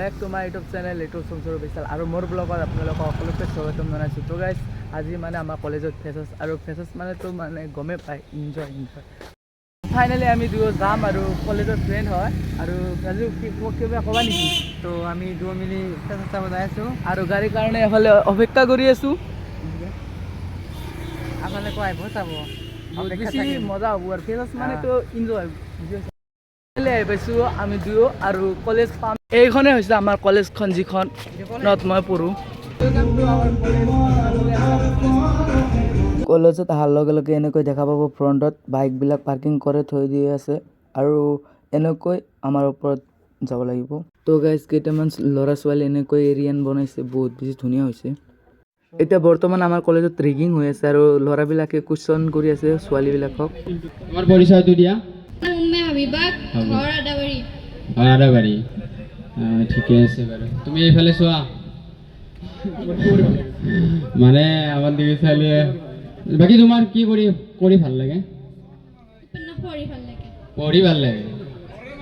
Back to my YouTube channel YouTube চমচুৰ বিশাল আৰু মোৰ ব্লগত আপোনালোকক সকলোকে স্বাগতম জনাইছোঁ। তো গাইজ আজি মানে আমাৰ কলেজত ফেচাৰ্ছ আৰু ফেচাৰ্ছ মানেতো মানে গমেই পায় এনজয়। ফাইনেলি আমি দুয়ো যাম আৰু কলেজৰ ফ্ৰেণ্ড হয় আৰু আজি কিবা ক'বা নেকি? তো আমি দুয়ো মিলি ফেচাৰ্ছ চাব যাই আছোঁ আৰু গাড়ীৰ কাৰণে এফালে অপেক্ষা কৰি আছোঁ। আপোনালোকে আহিব চাব বেছি মজা হ'ব আৰু ফেচাৰ্ছ মানেতো এনজয়। আহি পাইছোঁ আমি দুয়ো আৰু কলেজ পাম। এইখনে হৈছে আমাৰ কলেজখন যিখনত মই পঢ়োঁ। কলেজত অহাৰ লগে লগে এনেকৈ দেখা পাব ফ্ৰণ্টত বাইকবিলাক পাৰ্কিং কৰি থৈ দি আছে আৰু এনেকৈ আমাৰ ওপৰত যাব লাগিব। তো গাইজ কেইটামান ল'ৰা ছোৱালী এনেকৈ এৰিয়ান বনাইছে, বহুত বেছি ধুনীয়া হৈছে। এতিয়া বৰ্তমান আমাৰ কলেজত ৰেগিং হৈ আছে আৰু ল'ৰাবিলাকে কুৱেশ্যন কৰি আছে ছোৱালীবিলাকক। তোমাৰ পৰিচয়টো দিয়া। আদাবাৰী। ঠিকে আছে বাৰু। তুমি এইফালে চোৱা মানে আমাৰ দিবি চালিয়ে। বাকী তোমাৰ কি কৰি ভাল লাগে? পঢ়ি ভাল লাগে।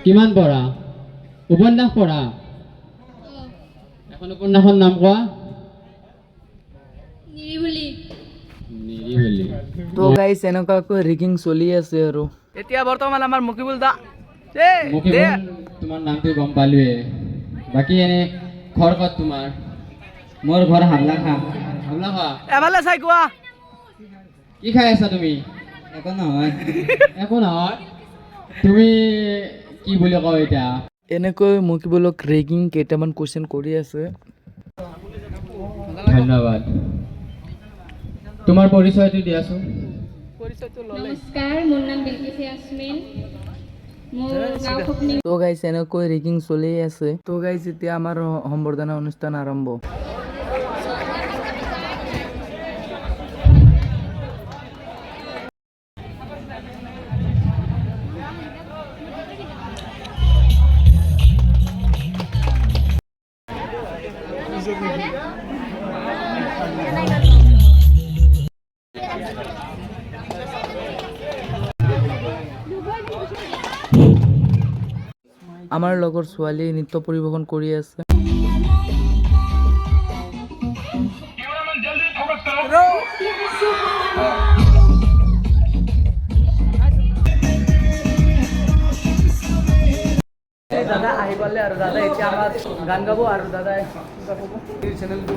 কিমান পঢ়া? উপন্যাস পঢ়া? এখন উপন্যাসৰ নাম কোৱা। নিৰিবিলি। তো গাইজ এনেকুৱাকৈ ৰেগিং চলি আছে আৰু এতিয়া বৰ্তমান আমাৰ মুকিবুল দা তোমাৰ নামটো গম পালোৱে। বাকী এনে ঘৰ ক'ত তোমাৰ? মোৰ ঘৰ হাবলাখা। এফালে চাই কোৱা। কি খাই আছা তুমি? একো নহয়। একো নহয়। তুমি কি বুলি কওঁ এতিয়া? এনেকৈ মুকিবুলক ৰেগিং কেইটামান কুৱেশ্যন কৰি আছে। ধন্যবাদ। তোমাৰ পৰিচয়টো দিয়াচোন। নমস্কাৰ, মোৰ নাম বিলকিছ ইয়াছমিন। মোৰ গাঁও খুবনি। তো গাইজ এনেকৈ ৰেগিং চলি আছে। তো গাইজ এতিয়া আমাৰ সম্বৰ্ধনা অনুষ্ঠান আৰম্ভ। আমাৰ লগৰ ছোৱালী নৃত্য পৰিৱেশন কৰি আছে। দাদা আহি পালে আৰু দাদা এতিয়া আমাৰ গান গাব আৰু দাদাই চেনেলটো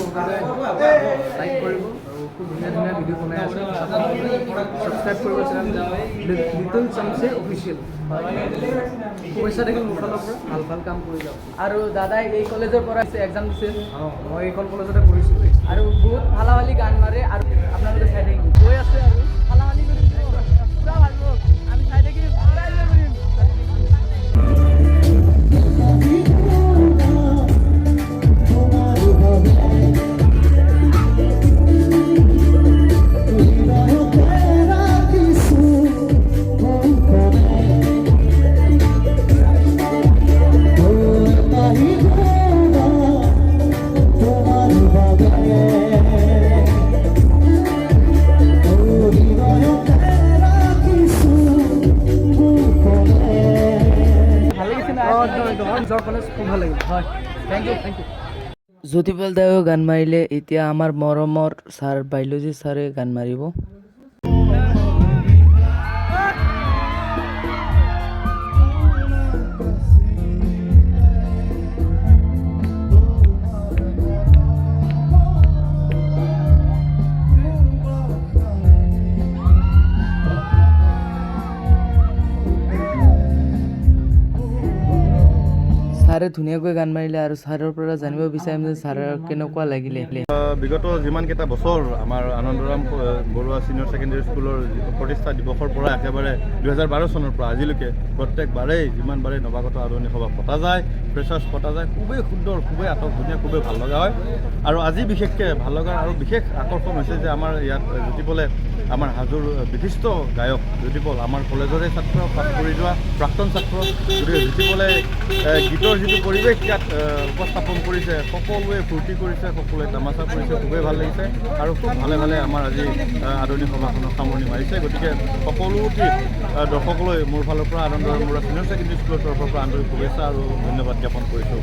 লাইক কৰিব আৰু খুব ধুনীয়া ধুনীয়া ভিডিঅ' বনাই আছে। ছাবস্ক্ৰাইব কৰিব চেনেলটো লিটল চামচে অফিচিয়েল। পইচা থাকিল মোৰ ফালৰ পৰা ভাল কাম কৰি যাওঁ। আৰু দাদাই এই কলেজৰ পৰা এক্সাম দিছে। মই এইখন কলেজতে পঢ়িছোঁ আৰু বহুত ভালাভালি গান মাৰে আৰু আপোনালোকে চাই থাকিব গৈ আছে আৰু ভালাভালি কৰি পুৰা ভাল পাব। আমি চাই থাকিম পুৰা এনজয় কৰিম। জ্যোতিপাল দায়ো গান মাৰিলে। এতিয়া আমাৰ মৰমৰ ছাৰ বায়লজি ছাৰে গান মাৰিব। ছাৰে ধুনীয়াকৈ গান মাৰিলে আৰু ছাৰৰ পৰা জানিব বিচাৰিম যে ছাৰৰ কেনেকুৱা লাগিলে। বিগত যিমানকেইটা বছৰ আমাৰ আনন্দৰাম বৰুৱা ছিনিয়ৰ ছেকেণ্ডেৰী স্কুলৰ প্ৰতিষ্ঠা দিৱসৰ পৰা একেবাৰে 2012 চনৰ পৰা আজিলৈকে প্ৰত্যেকবাৰেই যিমানবাৰেই নৱাগত আদৰণি সভা পতা যায়, ফ্ৰেছাৰ্ছ পতা যায়, খুবেই সুন্দৰ, খুবেই আটকধুনীয়া, খুবেই ভাল লগা হয়। আৰু আজি বিশেষকৈ ভাল লগা আৰু বিশেষ আকৰ্ষণ হৈছে যে আমাৰ ইয়াত জ্যোতিপলে আমাৰ হাজোৰ বিশিষ্ট গায়ক জ্যোতিপল আমাৰ কলেজৰে ছাত্ৰ, পাছ কৰি যোৱা প্ৰাক্তন ছাত্ৰ। গতিকে জ্যোতিপলে গীতৰ যিটো পৰিৱেশ ইয়াত উপস্থাপন কৰিছে, সকলোৱে ফূৰ্তি কৰিছে, সকলোৱে তামাচা কৰিছে, খুবেই ভাল লাগিছে আৰু খুব ভালে ভালে আমাৰ আজি আদৰণি সভাখনৰ সামৰণি মাৰিছে। গতিকে সকলোটি দৰ্শকলৈ মোৰ ফালৰ পৰা আনন্দৰাম বৰুৱা ছিনিয়ৰ ছেকেণ্ডেৰী স্কুলৰ তৰফৰ পৰা আন্তৰিক শুভেচ্ছা আৰু ধন্যবাদ জ্ঞাপন কৰিছোঁ।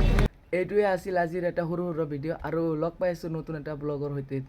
এইটোৱে আছিল আজিৰ এটা সৰু সৰু ভিডিঅ' আৰু লগ পাই আছোঁ নতুন এটা ব্লগৰ সৈতে